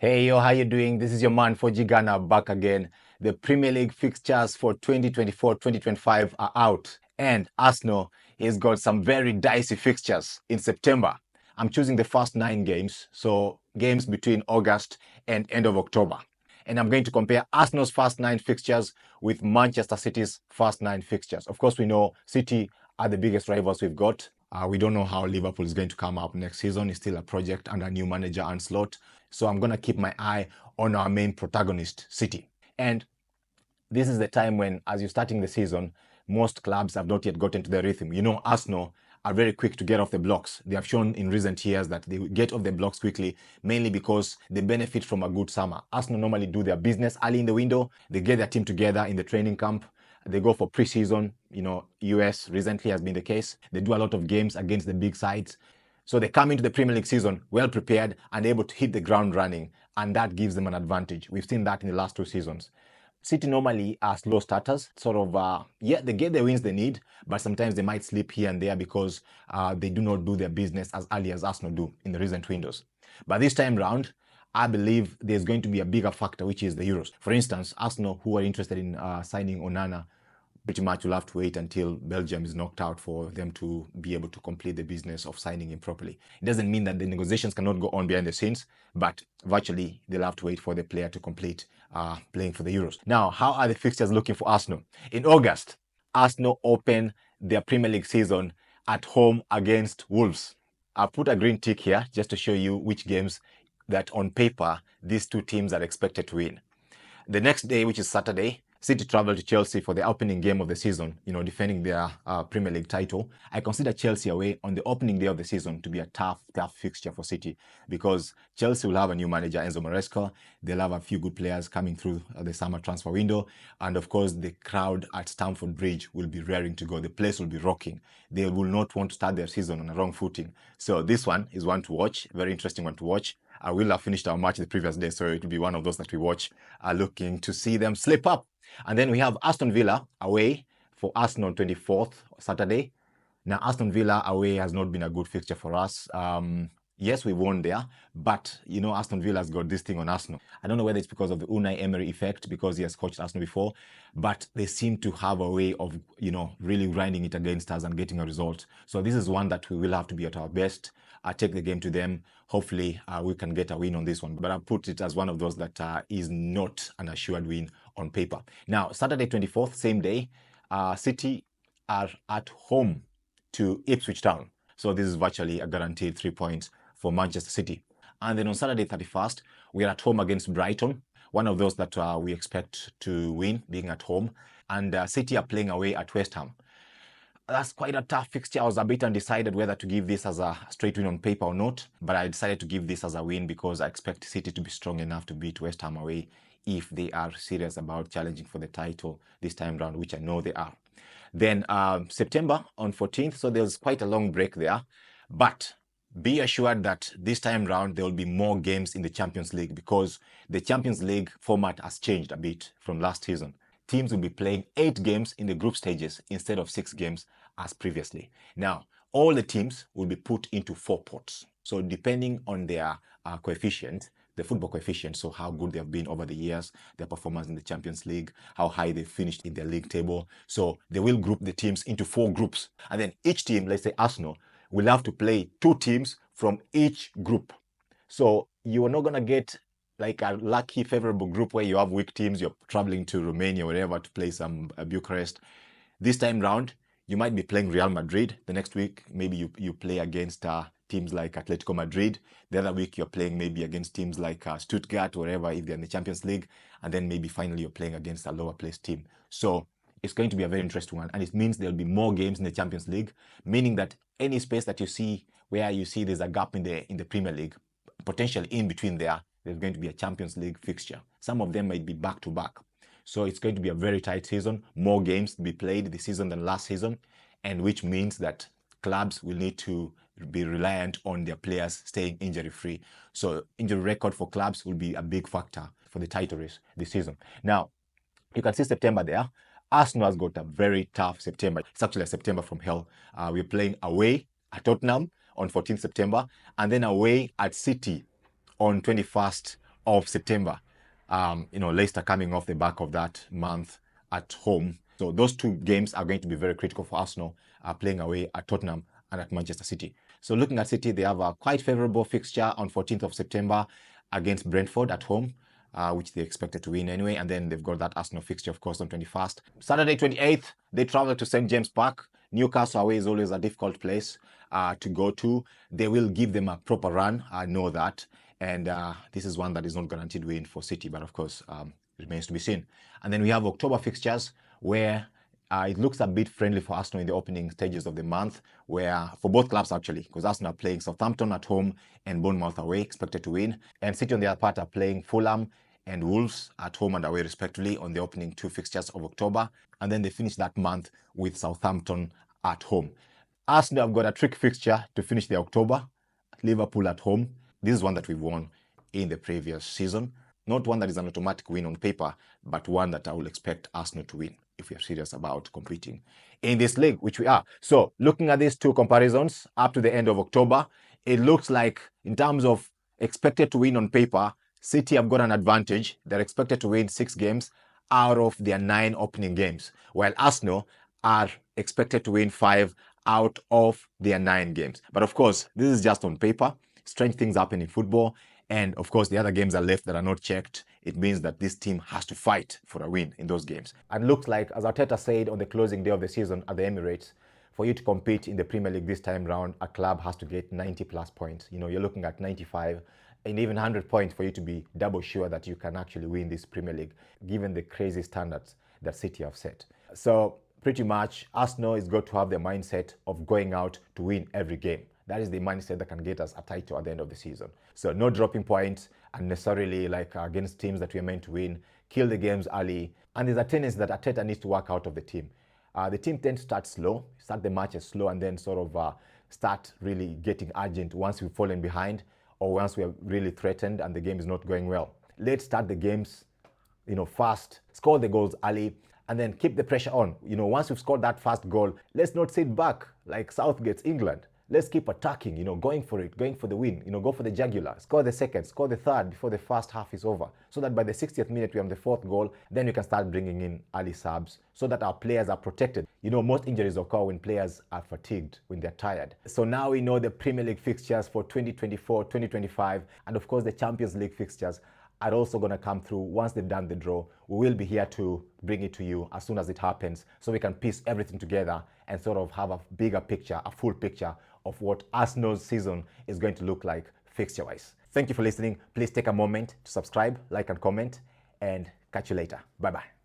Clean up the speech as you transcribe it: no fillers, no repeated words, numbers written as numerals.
Hey yo, how you doing? This is your man 4G Ghana back again. The Premier League fixtures for 2024-2025 are out, and Arsenal has got some very dicey fixtures in September. I'm choosing the first 9 games, so games between August and end of October. And I'm going to compare Arsenal's first 9 fixtures with Manchester City's first 9 fixtures. Of course, we know City are the biggest rivals we've got. We don't know how Liverpool is going to come up next season. It's still a project under new manager Ancelotti. So I'm going to keep my eye on our main protagonist, City. And this is the time when, as you're starting the season, most clubs have not yet gotten to the rhythm. You know, Arsenal are very quick to get off the blocks. They have shown in recent years that they get off the blocks quickly, mainly because they benefit from a good summer. Arsenal normally do their business early in the window. They get their team together in the training camp. They go for preseason. You know, US recently has been the case. They do a lot of games against the big sides. So they come into the Premier League season well prepared and able to hit the ground running, and that gives them an advantage. We've seen that in the last 2 seasons. City normally are slow starters, sort of, they get the wins they need, but sometimes they might slip here and there because they do not do their business as early as Arsenal do in the recent windows. But this time round, I believe there's going to be a bigger factor, which is the Euros. For instance, Arsenal, who are interested in signing Onana, pretty much will have to wait until Belgium is knocked out for them to be able to complete the business of signing him properly. It doesn't mean that the negotiations cannot go on behind the scenes, but virtually they'll have to wait for the player to complete playing for the Euros. Now, how are the fixtures looking for Arsenal? In August, Arsenal open their Premier League season at home against Wolves. I've put a green tick here just to show you which games that on paper these two teams are expected to win. The next day, which is Saturday, City travel to Chelsea for the opening game of the season, defending their Premier League title. I consider Chelsea away on the opening day of the season to be a tough fixture for City because Chelsea will have a new manager, Enzo Maresca. They'll have a few good players coming through the summer transfer window. And of course, the crowd at Stamford Bridge will be raring to go. The place will be rocking. They will not want to start their season on a wrong footing. So this one is one to watch, very interesting one to watch. I will have finished our match the previous day, so it will be one of those that we watch, looking to see them slip up. And then we have Aston Villa away for Arsenal on 24th, Saturday. Now, Aston Villa away has not been a good fixture for us. Yes, we won there, but Aston Villa has got this thing on Arsenal. I don't know whether it's because of the Unai Emery effect, because he has coached Arsenal before, but they seem to have a way of, really grinding it against us and getting a result. So this is one that we will have to be at our best. Take the game to them. Hopefully, we can get a win on this one. But I put it as one of those that is not an assured win on paper. Now, Saturday 24th, same day, City are at home to Ipswich Town. So this is virtually a guaranteed 3 points for Manchester City. And then on Saturday 31st, we are at home against Brighton, one of those that we expect to win, being at home. And City are playing away at West Ham. That's quite a tough fixture. I was a bit undecided whether to give this as a straight win on paper or not, but I decided to give this as a win because I expect City to be strong enough to beat West Ham away if they are serious about challenging for the title this time round, which I know they are. Then September on 14th, so there's quite a long break there, but be assured that this time round there will be more games in the Champions League because the Champions League format has changed a bit from last season. Teams will be playing 8 games in the group stages instead of 6 games as previously. Now, all the teams will be put into 4 pots. So depending on their coefficient, the football coefficient, so how good they have been over the years, their performance in the Champions League, how high they finished in their league table. So they will group the teams into 4 groups. And then each team, let's say Arsenal, will have to play 2 teams from each group. So you are not going to get like a lucky favorable group where you have weak teams, you're traveling to Romania, wherever, to play some Bucharest. This time round, you might be playing Real Madrid. The next week, maybe you play against teams like Atletico Madrid. The other week, you're playing maybe against teams like Stuttgart, wherever, if they're in the Champions League. And then maybe finally you're playing against a lower placed team. So it's going to be a very interesting one. And it means there'll be more games in the Champions League, meaning that any space that you see where you see there's a gap in the Premier League, potentially in between there's going to be a Champions League fixture. Some of them might be back to back. So it's going to be a very tight season, more games to be played this season than last season, and which means that clubs will need to be reliant on their players staying injury-free. So injury record for clubs will be a big factor for the title race this season. Now, you can see September there. Arsenal has got a very tough September. It's actually a September from hell. We're playing away at Tottenham on 14th September, and then away at City on 21st of September. Leicester coming off the back of that month at home. So those two games are going to be very critical for Arsenal, playing away at Tottenham and at Manchester City. So looking at City, they have a quite favourable fixture on 14th of September against Brentford at home, which they expected to win anyway. And then they've got that Arsenal fixture, of course, on 21st. Saturday, 28th, they travel to St. James Park. Newcastle away is always a difficult place to go to. They will give them a proper run. I know that. And this is one that is not guaranteed win for City, but of course, it remains to be seen. And then we have October fixtures where it looks a bit friendly for Arsenal in the opening stages of the month, where for both clubs actually, because Arsenal are playing Southampton at home and Bournemouth away, expected to win. And City on the other part are playing Fulham and Wolves at home and away respectively on the opening two fixtures of October. And then they finish that month with Southampton at home. Arsenal have got a trick fixture to finish the October. Liverpool at home. This is one that we've won in the previous season. Not one that is an automatic win on paper, but one that I will expect Arsenal to win if we are serious about competing in this league, which we are. So looking at these two comparisons up to the end of October, it looks like in terms of expected to win on paper, City have got an advantage. They're expected to win 6 games out of their 9 opening games, while Arsenal are expected to win 5 out of their 9 games. But of course, this is just on paper. Strange things happen in football. And of course, the other games are left that are not checked. It means that this team has to fight for a win in those games. And looks like, as Arteta said on the closing day of the season at the Emirates, for you to compete in the Premier League this time round, a club has to get 90 plus points. You're looking at 95 and even 100 points for you to be double sure that you can actually win this Premier League, given the crazy standards that City have set. So pretty much, Arsenal is going to have the mindset of going out to win every game. That is the mindset that can get us a title at the end of the season. So no dropping points unnecessarily, like against teams that we are meant to win. Kill the games early. And there's a tendency that Arteta needs to work out of the team. The team tends to start slow, start the matches slow, and then sort of start really getting urgent once we've fallen behind or once we are really threatened and the game is not going well. Let's start the games, fast, score the goals early, and then keep the pressure on. Once we've scored that first goal, let's not sit back like Southgate's England. Let's keep attacking, going for it, going for the win, go for the jugular, score the second, score the third before the first half is over. So that by the 60th minute, we have the 4th goal, then we can start bringing in early subs so that our players are protected. Most injuries occur when players are fatigued, when they're tired. So now we know the Premier League fixtures for 2024, 2025, and of course the Champions League fixtures are also going to come through once they've done the draw. We will be here to bring it to you as soon as it happens so we can piece everything together and sort of have a bigger picture, a full picture of what Arsenal's season is going to look like fixture-wise. Thank you for listening. Please take a moment to subscribe, like, and comment, and catch you later. Bye-bye.